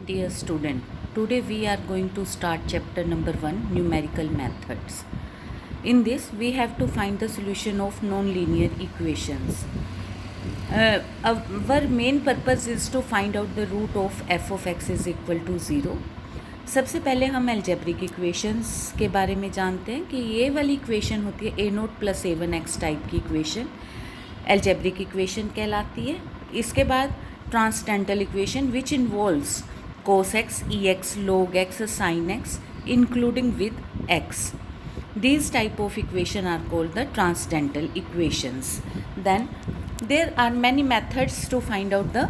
Dear student, today we are going to start chapter number 1, numerical methods. In this, we have to find the solution of non-linear equations. Our main purpose is to find out the root of f of x is equal to 0. सबसे पहले हम algebraic equations के बारे में जानते हैं कि ये वाली इक्वेशन होती है ए नोट प्लस ए वन एक्स टाइप की इक्वेशन एल्जेब्रिक इक्वेशन कहलाती है. इसके बाद transcendental equation which involves cos x, ex, log x, sin x, including with x. These type of equation are called the transcendental equations. Then there are many methods to find out the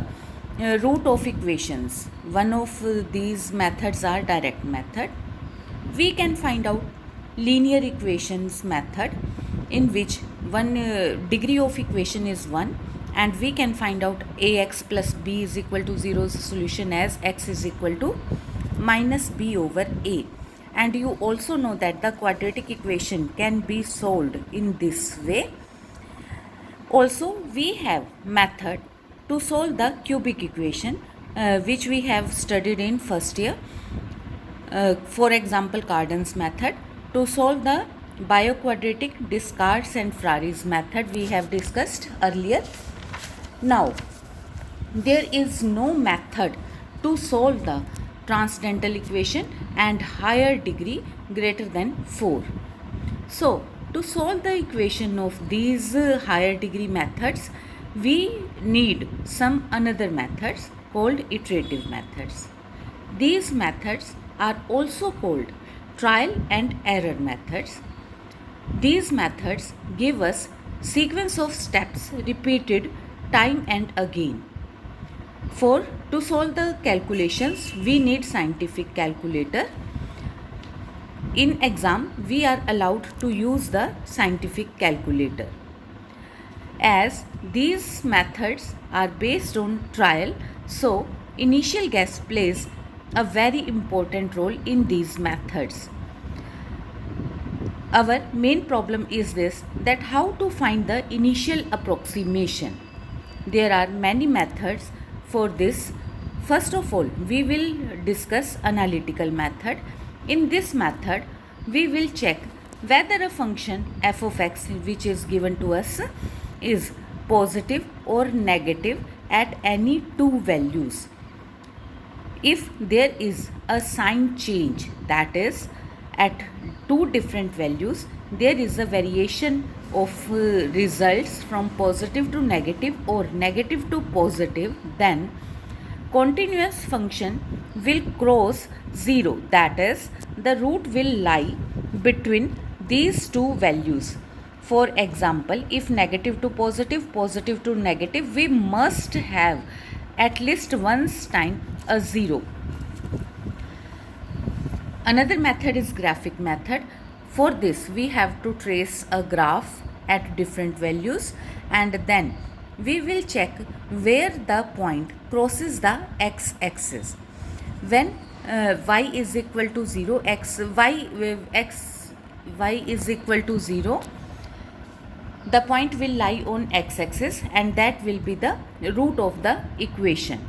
root of equations. One of these methods are direct method. We can find out linear equations method in which one degree of equation is 1. And we can find out ax plus b is equal to 0's solution as x is equal to minus b over a. And you also know that the quadratic equation can be solved in this way. Also, we have method to solve the cubic equation which we have studied in first year. For example, Cardan's method. To solve the bioquadratic, Descartes and Ferrari's method we have discussed earlier. Now, there is no method to solve the transcendental equation and higher degree greater than 4. So, to solve the equation of these higher degree methods, we need some another methods called iterative methods. These methods are also called trial and error methods. These methods give us sequence of steps repeated time and again. To solve the calculations, we need scientific calculator. In exam, we are allowed to use the scientific calculator. As these methods are based on trial, so initial guess plays a very important role in these methods. Our main problem is this, that how to find the initial approximation. There are many methods for this. First of all, we will discuss analytical method. In this method, we will check whether a function f of x which is given to us is positive or negative at any two values. If there is a sign change, that is at two different values, there is a variation of results from positive to negative or negative to positive, then continuous function will cross 0, that is the root will lie between these two values. For example, if negative to positive, positive to negative, we must have at least once time a 0. Another method is graphic method. For this, we have to trace a graph at different values and then we will check where the point crosses the x-axis. When y is equal to 0, y is equal to 0, the point will lie on x-axis and that will be the root of the equation.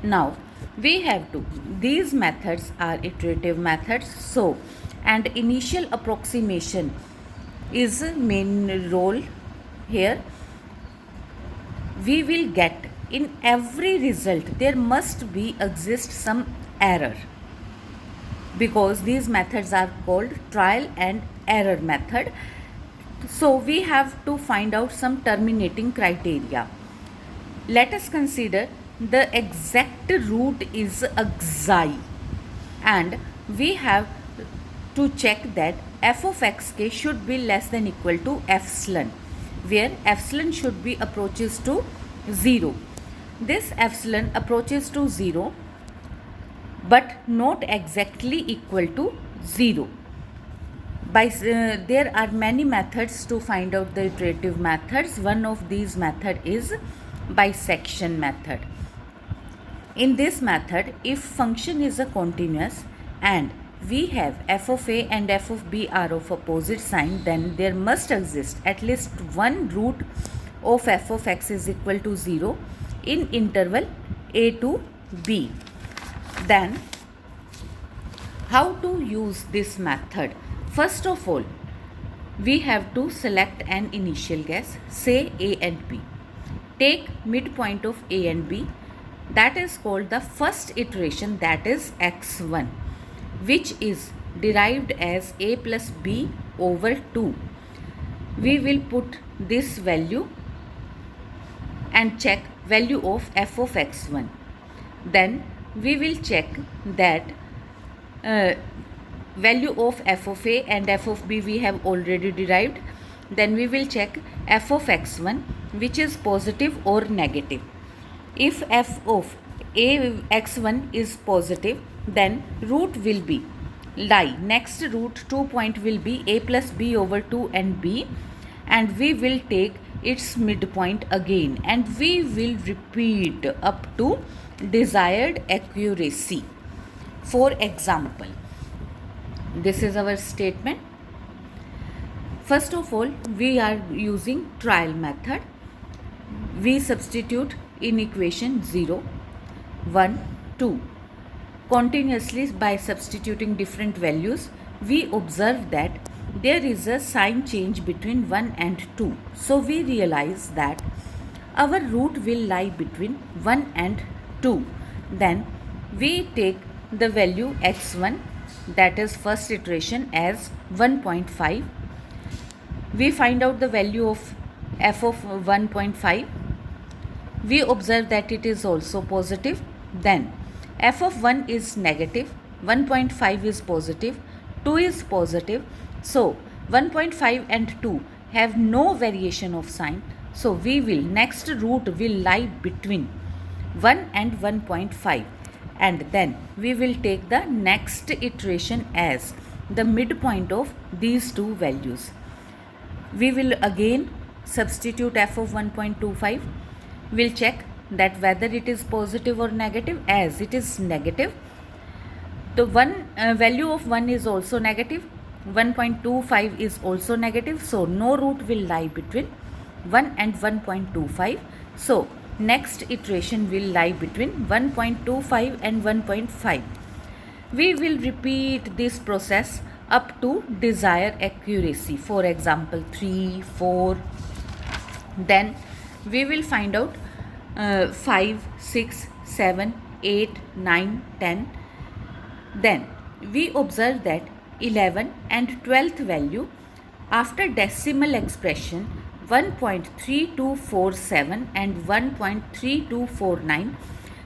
Now, we have to, these methods are iterative methods, so and initial approximation is main role here. We will get in every result there must be exist some error because these methods are called trial and error method. So we have to find out some terminating criteria. Let us consider the exact root is xi and we have to check that f of xk should be less than equal to epsilon, where epsilon should be approaches to 0. This epsilon approaches to 0 but not exactly equal to 0. There are many methods to find out the iterative methods. One of these method is bisection method. In this method, if function is a continuous and we have f of a and f of b are of opposite sign, then there must exist at least one root of f of x is equal to 0 in interval a to b. Then how to use this method? First of all, we have to select an initial guess, say A and B. Take midpoint of A and B, that is called the first iteration, that is x1, which is derived as A plus B over 2. We will put this value and check value of f of x1. Then we will check that value of f of A and f of B we have already derived. Then we will check f of x1, which is positive or negative. If f of A x1 is positive, then root will be lie. Next root 2 point will be A plus B over 2 and B, and we will take its midpoint again and we will repeat up to desired accuracy. For example, this is our statement. First of all, we are using trial method. We substitute in equation 0, 1, 2. Continuously by substituting different values, we observe that there is a sign change between 1 and 2. So we realize that our root will lie between 1 and 2. Then we take the value x1, that is first iteration, as 1.5. We find out the value of f of 1.5. We observe that it is also positive. Then f of 1 is negative, 1.5 is positive, 2 is positive. So 1.5 and 2 have no variation of sign. So we will, next root will lie between 1 and 1.5, and then we will take the next iteration as the midpoint of these two values. We will again substitute f of 1.25. We'll check that whether it is positive or negative. As it is negative, the value of 1 is also negative, 1.25 is also negative, so no root will lie between 1 and 1.25. So next iteration will lie between 1.25 and 1.5. We will repeat this process up to desired accuracy. For example, 3, 4. Then we will find out 5, 6, 7, 8, 9, 10. Then we observe that 11 and 12th value after decimal expression 1.3247 and 1.3249,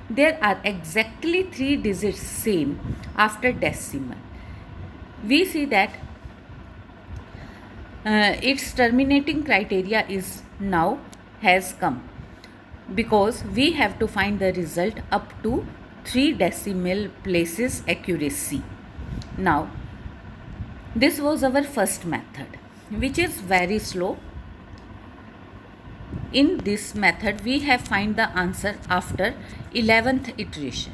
there are exactly 3 digits same after decimal. We see that its terminating criteria is now has come, because we have to find the result up to 3 decimal places accuracy. Now this was our first method, which is very slow. In this method we have find the answer after 11th iteration.